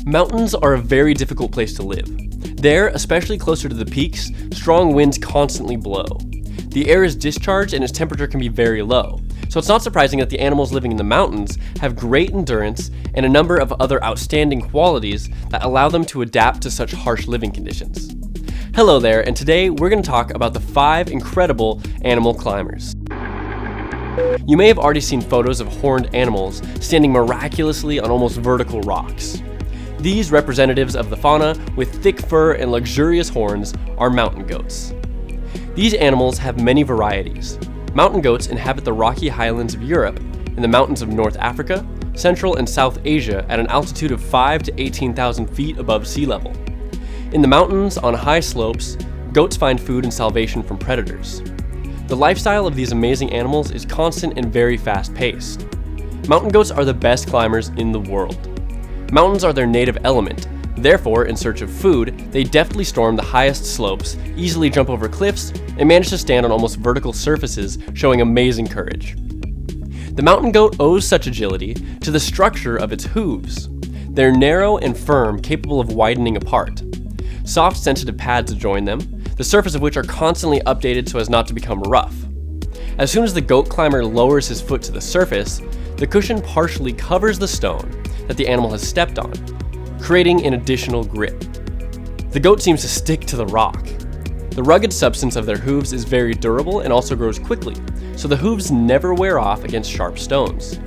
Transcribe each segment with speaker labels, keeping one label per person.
Speaker 1: Mountains are a very difficult place to live. There, especially closer to the peaks, strong winds constantly blow. The air is discharged and its temperature can be very low, so it's not surprising that the animals living in the mountains have great endurance and a number of other outstanding qualities that allow them to adapt to such harsh living conditions. Hello there, and today we're going to talk about the 5 incredible animal climbers. You may have already seen photos of horned animals standing miraculously on almost vertical rocks. These representatives of the fauna with thick fur and luxurious horns are mountain goats. These animals have many varieties. Mountain goats inhabit the rocky highlands of Europe, in the mountains of North Africa, Central and South Asia at an altitude of 5,000 to 18,000 feet above sea level. In the mountains, on high slopes, goats find food and salvation from predators. The lifestyle of these amazing animals is constant and very fast-paced. Mountain goats are the best climbers in the world. Mountains are their native element. Therefore, in search of food, they deftly storm the highest slopes, easily jump over cliffs, and manage to stand on almost vertical surfaces, showing amazing courage. The mountain goat owes such agility to the structure of its hooves. They're narrow and firm, capable of widening apart. Soft, sensitive pads adjoin them, the surface of which are constantly updated so as not to become rough. As soon as the goat climber lowers his foot to the surface, the cushion partially covers the stone that the animal has stepped on, creating an additional grip. The goat seems to stick to the rock. The rugged substance of their hooves is very durable and also grows quickly, so the hooves never wear off against sharp stones.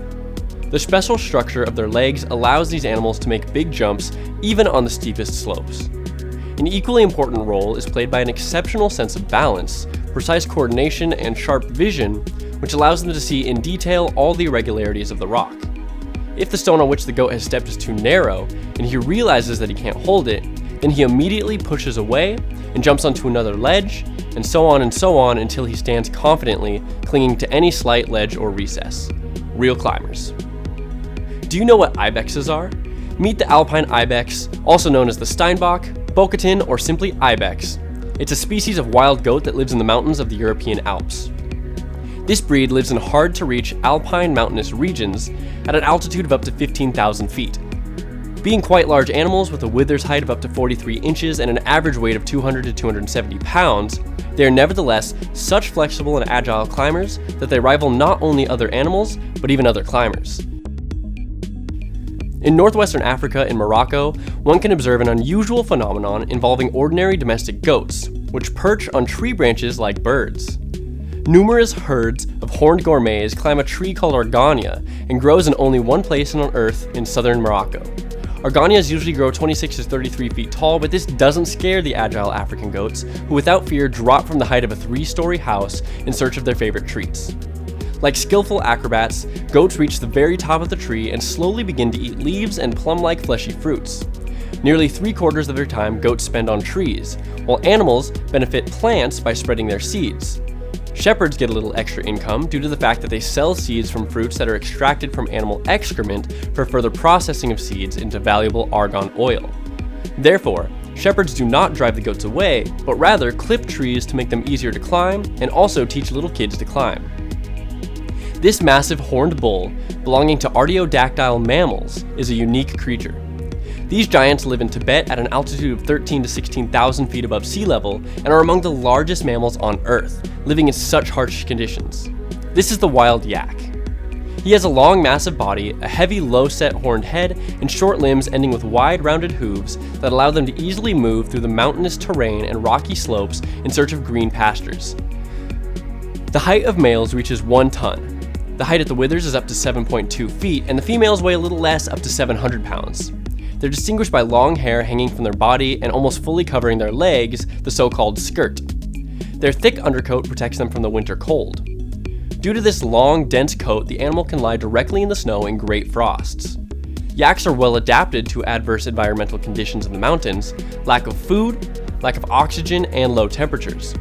Speaker 1: The special structure of their legs allows these animals to make big jumps even on the steepest slopes. An equally important role is played by an exceptional sense of balance, precise coordination, and sharp vision, which allows them to see in detail all the irregularities of the rock. If the stone on which the goat has stepped is too narrow, and he realizes that he can't hold it, then he immediately pushes away and jumps onto another ledge, and so on until he stands confidently, clinging to any slight ledge or recess. Real climbers. Do you know what ibexes are? Meet the Alpine Ibex, also known as the Steinbok, Bocatin, or simply Ibex. It's a species of wild goat that lives in the mountains of the European Alps. This breed lives in hard-to-reach alpine mountainous regions at an altitude of up to 15,000 feet. Being quite large animals with a withers height of up to 43 inches and an average weight of 200 to 270 pounds, they are nevertheless such flexible and agile climbers that they rival not only other animals, but even other climbers. In northwestern Africa and Morocco, one can observe an unusual phenomenon involving ordinary domestic goats, which perch on tree branches like birds. Numerous herds of horned gourmets climb a tree called argania and grows in only one place on Earth in southern Morocco. Arganias usually grow 26 to 33 feet tall, but this doesn't scare the agile African goats, who without fear drop from the height of a 3-story house in search of their favorite treats. Like skillful acrobats, goats reach the very top of the tree and slowly begin to eat leaves and plum-like fleshy fruits. Nearly 3/4 of their time goats spend on trees, while animals benefit plants by spreading their seeds. Shepherds get a little extra income due to the fact that they sell seeds from fruits that are extracted from animal excrement for further processing of seeds into valuable argan oil. Therefore, shepherds do not drive the goats away, but rather clip trees to make them easier to climb and also teach little kids to climb. This massive horned bull, belonging to artiodactyl mammals, is a unique creature. These giants live in Tibet at an altitude of 13,000 to 16,000 feet above sea level and are among the largest mammals on Earth, living in such harsh conditions. This is the wild yak. He has a long, massive body, a heavy, low-set horned head, and short limbs ending with wide, rounded hooves that allow them to easily move through the mountainous terrain and rocky slopes in search of green pastures. The height of males reaches 1 ton. The height at the withers is up to 7.2 feet, and the females weigh a little less, up to 700 pounds. They're distinguished by long hair hanging from their body and almost fully covering their legs, the so-called skirt. Their thick undercoat protects them from the winter cold. Due to this long, dense coat, the animal can lie directly in the snow in great frosts. Yaks are well adapted to adverse environmental conditions in the mountains, lack of food, lack of oxygen, and low temperatures.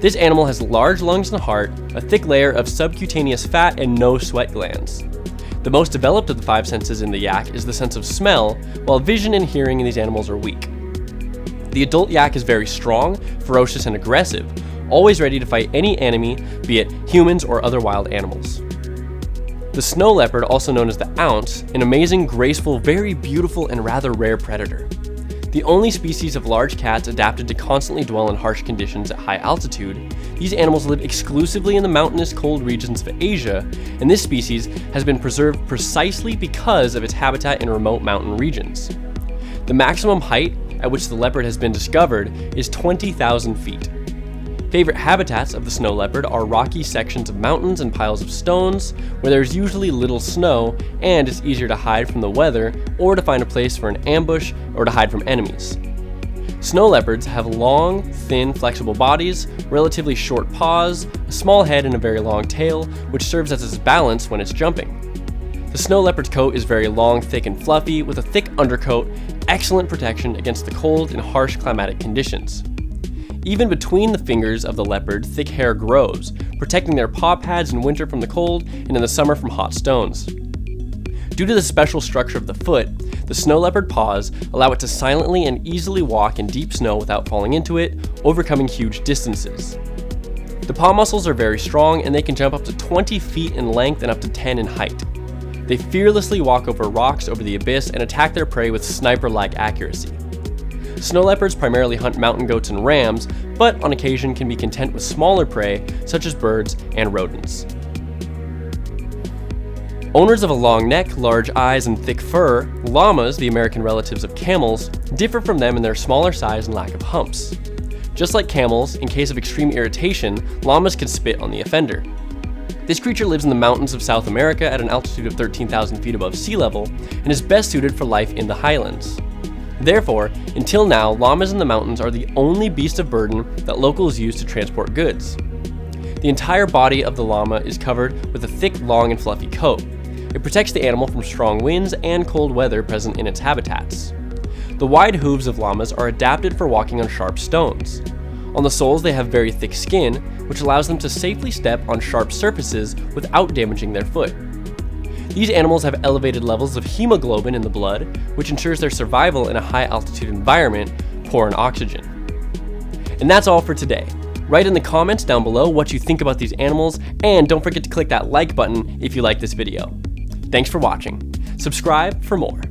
Speaker 1: This animal has large lungs and heart, a thick layer of subcutaneous fat, and no sweat glands. The most developed of the 5 senses in the yak is the sense of smell, while vision and hearing in these animals are weak. The adult yak is very strong, ferocious, and aggressive, always ready to fight any enemy, be it humans or other wild animals. The snow leopard, also known as the ounce, an amazing, graceful, very beautiful, and rather rare predator. The only species of large cats adapted to constantly dwell in harsh conditions at high altitude, these animals live exclusively in the mountainous cold regions of Asia, and this species has been preserved precisely because of its habitat in remote mountain regions. The maximum height at which the leopard has been discovered is 20,000 feet. Favorite habitats of the snow leopard are rocky sections of mountains and piles of stones, where there's usually little snow and it's easier to hide from the weather or to find a place for an ambush or to hide from enemies. Snow leopards have long, thin, flexible bodies, relatively short paws, a small head and a very long tail, which serves as its balance when it's jumping. The snow leopard's coat is very long, thick, and fluffy, with a thick undercoat, excellent protection against the cold and harsh climatic conditions. Even between the fingers of the leopard, thick hair grows, protecting their paw pads in winter from the cold and in the summer from hot stones. Due to the special structure of the foot, the snow leopard paws allow it to silently and easily walk in deep snow without falling into it, overcoming huge distances. The paw muscles are very strong and they can jump up to 20 feet in length and up to 10 in height. They fearlessly walk over rocks over the abyss and attack their prey with sniper-like accuracy. Snow leopards primarily hunt mountain goats and rams, but on occasion can be content with smaller prey such as birds and rodents. Owners of a long neck, large eyes, and thick fur, llamas, the American relatives of camels, differ from them in their smaller size and lack of humps. Just like camels, in case of extreme irritation, llamas can spit on the offender. This creature lives in the mountains of South America at an altitude of 13,000 feet above sea level and is best suited for life in the highlands. Therefore, until now, llamas in the mountains are the only beast of burden that locals use to transport goods. The entire body of the llama is covered with a thick, long, and fluffy coat. It protects the animal from strong winds and cold weather present in its habitats. The wide hooves of llamas are adapted for walking on sharp stones. On the soles, they have very thick skin, which allows them to safely step on sharp surfaces without damaging their foot. These animals have elevated levels of hemoglobin in the blood, which ensures their survival in a high-altitude environment poor in oxygen. And that's all for today. Write in the comments down below what you think about these animals, and don't forget to click that like button if you like this video. Thanks for watching. Subscribe for more.